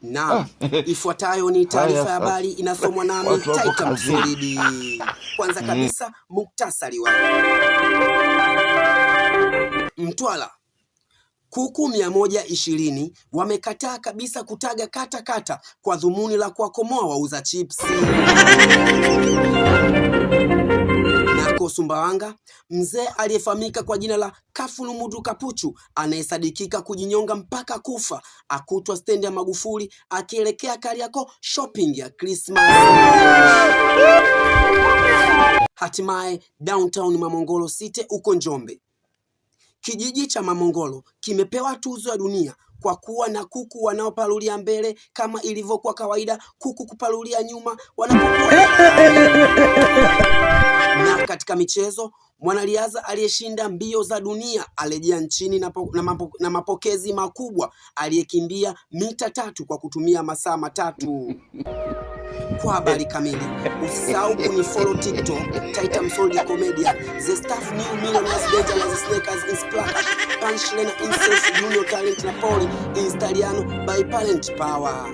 Naam, ifuatayo ni taarifa ya habari inasomwa nami Taita Msolidi. Kwanza kabisa muktasari wa Mtwara. Kuku 120 wamekataa kabisa kutaga kata kwa dhumuni la kuwakomoa wauza chipsi. Nako Sumbawanga, mzee aliyefahamika kwa jina la Kafulumudu Kapuchu anayesadikika kujinyonga mpaka kufa akutwa stendi ya Magufuli akielekea Kariakoo shopping ya Christmas. Hatimaye downtown Mamongolo City uko Njombe. Kijiji cha Mamongolo kimepewa tuzo ya dunia kwa kuwa na kuku wanaopalulia mbele kama ilivyokuwa kawaida kuku kupalulia nyuma wanapokuwa. Na katika michezo, mwanariadha aliyeshinda mbio za dunia alejea nchini na mapokezi makubwa aliyekimbia mita 3 kwa kutumia masaa 3. Kwa habari kamili, usisahau kunifollow TikTok, Taita Msolidi Comedian, The Staff New Millionaires, Dangerous Snakers, Insplash, Punchline, Incest, Junior Talent na Poli, Instaliano by Parent Power.